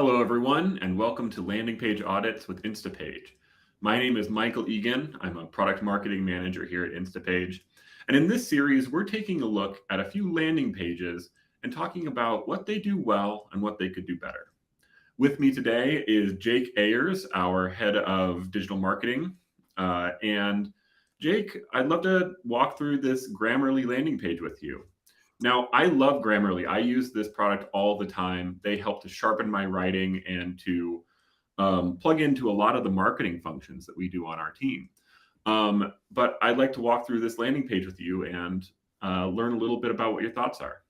Hello, everyone, and welcome to Landing Page Audits with Instapage. My name is Michael Egan. I'm a product marketing manager here at Instapage. And in this series, we're taking a look at a few landing pages and talking about what they do well and what they could do better. With me today is Jake Ayers, our head of digital marketing. And Jake, I'd love to walk through this Grammarly landing page with you. Now, I love Grammarly. I use this product all the time. They help to sharpen my writing and to plug into a lot of the marketing functions that we do on our team. But I'd like to walk through this landing page with you and learn a little bit about what your thoughts are.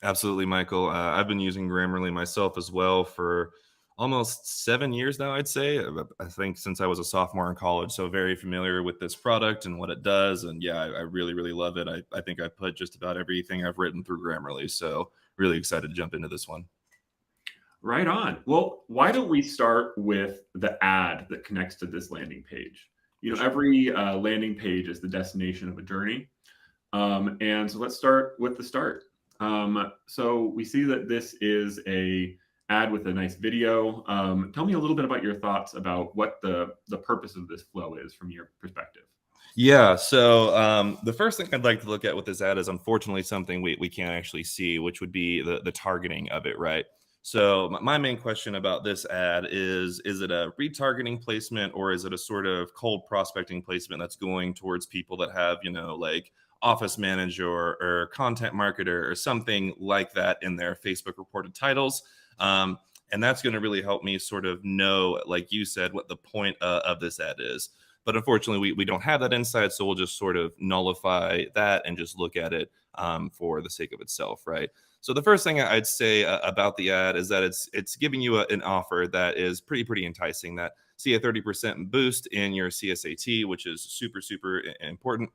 Absolutely, Michael. I've been using Grammarly myself as well for almost 7 years now, I'd say. I think since I was a sophomore in college, so very familiar with this product and what it does. And yeah, I really, really love it. I think I put just about everything I've written through Grammarly. So really excited to jump into this one. Right on. Well, why don't we start with the ad that connects to this landing page? Every landing page is the destination of a journey. And so let's start with the start. So we see that this is a ad with a nice video. Tell me a little bit about your thoughts about what the purpose of this flow is from your perspective. Yeah. So the first thing I'd like to look at with this ad is unfortunately something we can't actually see, which would be the targeting of it, right? So my main question about this ad is it a retargeting placement or is it a sort of cold prospecting placement that's going towards people that have, like office manager or content marketer or something like that in their Facebook reported titles? And that's going to really help me sort of know, like you said, what the point of this ad is. But unfortunately, we don't have that insight, so we'll just sort of nullify that and just look at it for the sake of itself, right? So the first thing I'd say about the ad is that it's giving you an offer that is pretty enticing. That see a 30% boost in your CSAT, which is super important,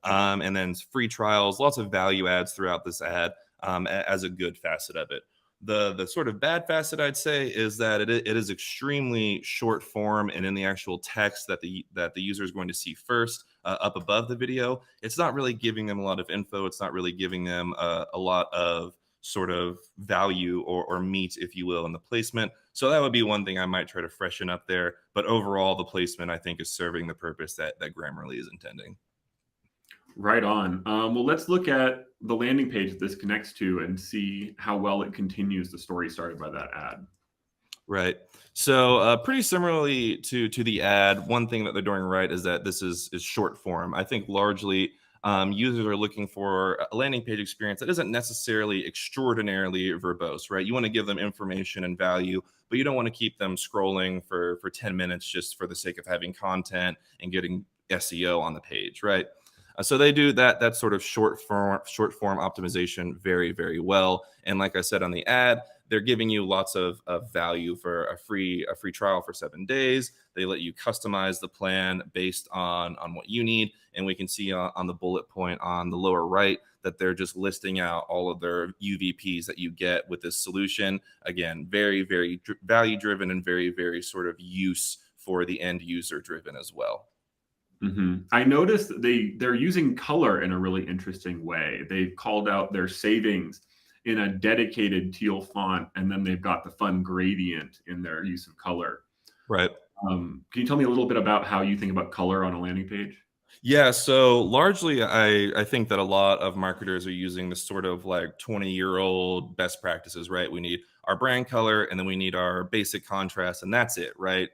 and then free trials, lots of value adds throughout this ad as a good facet of it. The sort of bad facet I'd say is that it is extremely short form, and in the actual text that the user is going to see first up above the video, it's not really giving them a lot of info. It's not really giving them a lot of sort of value or meat, if you will, in the placement. So that would be one thing I might try to freshen up there. But overall, the placement I think is serving the purpose that Grammarly is intending. Right on. Well, let's look at the landing page that this connects to and see how well it continues the story started by that ad. Right. So pretty similarly to the ad, one thing that they're doing right is that this is short form. I think largely users are looking for a landing page experience that isn't necessarily extraordinarily verbose, right? You want to give them information and value, but you don't want to keep them scrolling for 10 minutes just for the sake of having content and getting SEO on the page, right? So they do that sort of short form optimization very well. And like I said on the ad, they're giving you lots of value for a free trial for 7 days. They let you customize the plan based on what you need. And we can see on the bullet point on the lower right that they're just listing out all of their UVPs that you get with this solution. Again, very value driven and very sort of use for the end user driven as well. I noticed that they're using color in a really interesting way. They've called out their savings in a dedicated teal font, and then they've got the fun gradient in their use of color. Right. Can you tell me a little bit about how you think about color on a landing page? Yeah, so largely I think that a lot of marketers are using this sort of like 20-year-old best practices, right? We need our brand color and then we need our basic contrast, and that's it, right?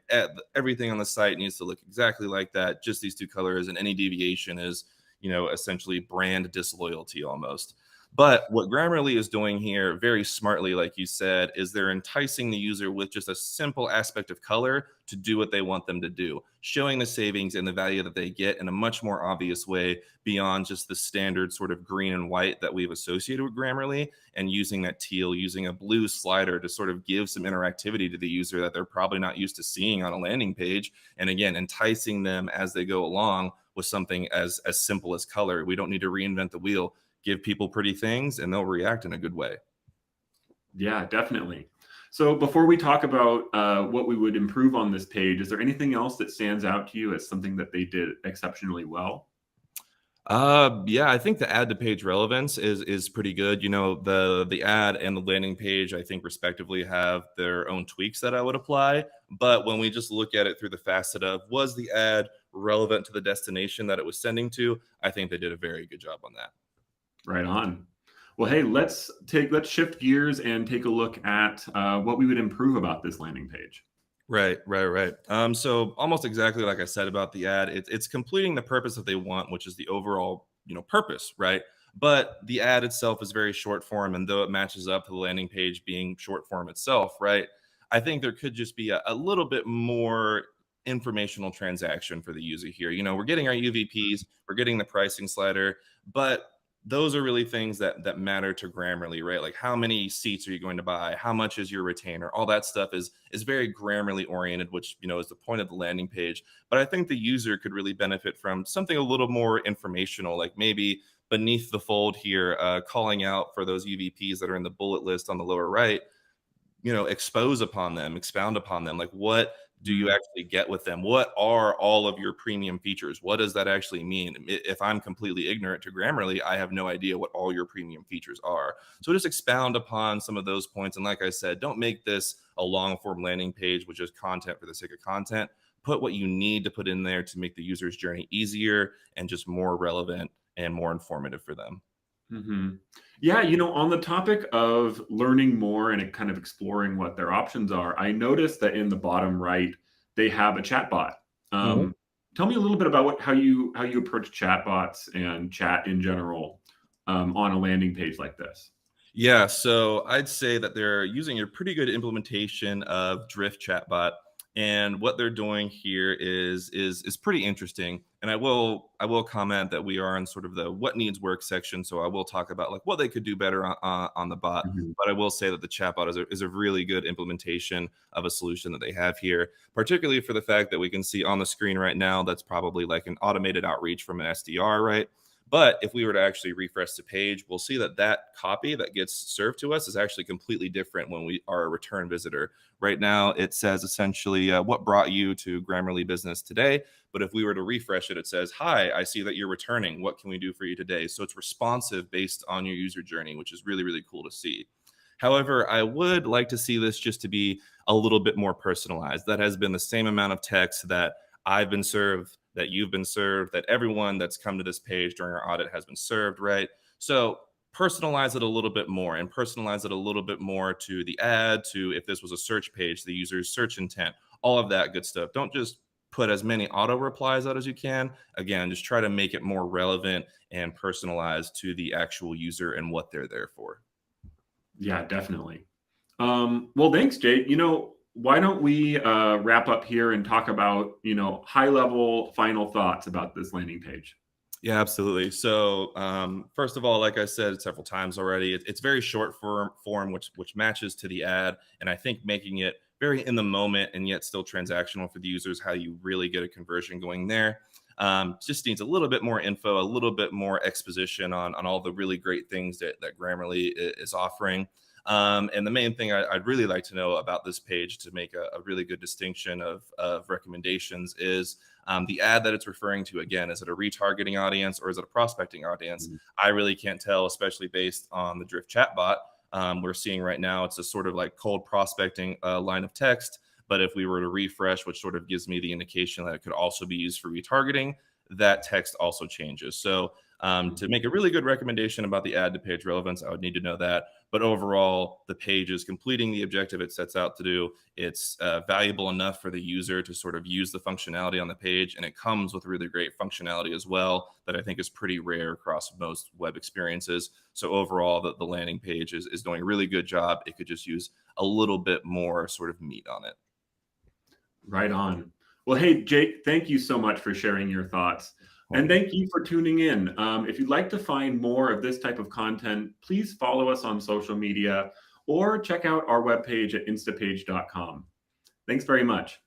Everything on the site needs to look exactly like that, just these two colors, and any deviation is, essentially brand disloyalty almost. But what Grammarly is doing here very smartly, like you said, is they're enticing the user with just a simple aspect of color to do what they want them to do, showing the savings and the value that they get in a much more obvious way beyond just the standard sort of green and white that we've associated with Grammarly, and using that teal, using a blue slider to sort of give some interactivity to the user that they're probably not used to seeing on a landing page. And again, enticing them as they go along with something as simple as color. We don't need to reinvent the wheel. Give people pretty things and they'll react in a good way. Yeah, definitely. So before we talk about what we would improve on this page, is there anything else that stands out to you as something that they did exceptionally well? Yeah, I think the ad to page relevance is pretty good. You know, the ad and the landing page, I think respectively have their own tweaks that I would apply. But when we just look at it through the facet of was the ad relevant to the destination that it was sending to, I think they did a very good job on that. Right on. Well, hey, let's shift gears and take a look at what we would improve about this landing page. Right. So almost exactly like I said about the ad, it's completing the purpose that they want, which is the overall, purpose, right? But the ad itself is very short form, and though it matches up to the landing page being short form itself, right? I think there could just be a little bit more informational transaction for the user here. You know, we're getting our UVPs, we're getting the pricing slider, but those are really things that matter to Grammarly, right? Like how many seats are you going to buy? How much is your retainer? All that stuff is very Grammarly oriented, which is the point of the landing page. But I think the user could really benefit from something a little more informational, like maybe beneath the fold here, calling out for those UVPs that are in the bullet list on the lower right, expose upon them, expound upon them. Like, what do you actually get with them? What are all of your premium features? What does that actually mean? If I'm completely ignorant to Grammarly, I have no idea what all your premium features are. So just expound upon some of those points. And like I said, don't make this a long form landing page with just content for the sake of content. Put what you need to put in there to make the user's journey easier and just more relevant and more informative for them. Hmm. Yeah, on the topic of learning more and kind of exploring what their options are, I noticed that in the bottom right they have a chatbot. Mhm. Tell me a little bit about how you approach chatbots and chat in general on a landing page like this. Yeah, so I'd say that they're using a pretty good implementation of Drift Chatbot, and what they're doing here is pretty interesting. And I will comment that we are in sort of the what needs work section, so I will talk about like what they could do better on the bot. Mhm. But I will say that the chatbot is a really good implementation of a solution that they have here, particularly for the fact that we can see on the screen right now that's probably like an automated outreach from an SDR, right? But if we were to actually refresh the page, we'll see that that copy that gets served to us is actually completely different when we are a return visitor. Right now, it says essentially, what brought you to Grammarly Business today? But if we were to refresh it, it says, hi, I see that you're returning. What can we do for you today? So it's responsive based on your user journey, which is really, really cool to see. However, I would like to see this just to be a little bit more personalized. That has been the same amount of text that I've been served, that you've been served, that everyone that's come to this page during our audit has been served, right? So personalize it a little bit more and personalize it a little bit more to the ad, to if this was a search page, the user's search intent, all of that good stuff. Don't just put as many auto replies out as you can. Again, just try to make it more relevant and personalized to the actual user and what they're there for. Yeah, definitely. Well, thanks, Jake. Why don't we wrap up here and talk about, high level final thoughts about this landing page? Yeah, absolutely. So, first of all, like I said several times already, it's very short form, which matches to the ad, and I think making it very in the moment and yet still transactional for the users, how you really get a conversion going there. Just needs a little bit more info, a little bit more exposition on all the really great things that Grammarly is offering. And the main thing I'd really like to know about this page to make a really good distinction of recommendations is the ad that it's referring to. Again, is it a retargeting audience or is it a prospecting audience? Mhm. I really can't tell, especially based on the Drift chatbot. We're seeing right now it's a sort of like cold prospecting line of text. But if we were to refresh, which sort of gives me the indication that it could also be used for retargeting, that text also changes. So to make a really good recommendation about the ad to page relevance, I would need to know that. But overall, the page is completing the objective it sets out to do. It's valuable enough for the user to sort of use the functionality on the page, and it comes with really great functionality as well that I think is pretty rare across most web experiences. So overall, the landing page is doing a really good job. It could just use a little bit more sort of meat on it. Right on. Well, hey, Jake, thank you so much for sharing your thoughts. And thank you for tuning in. If you'd like to find more of this type of content, please follow us on social media or check out our webpage at instapage.com. Thanks very much.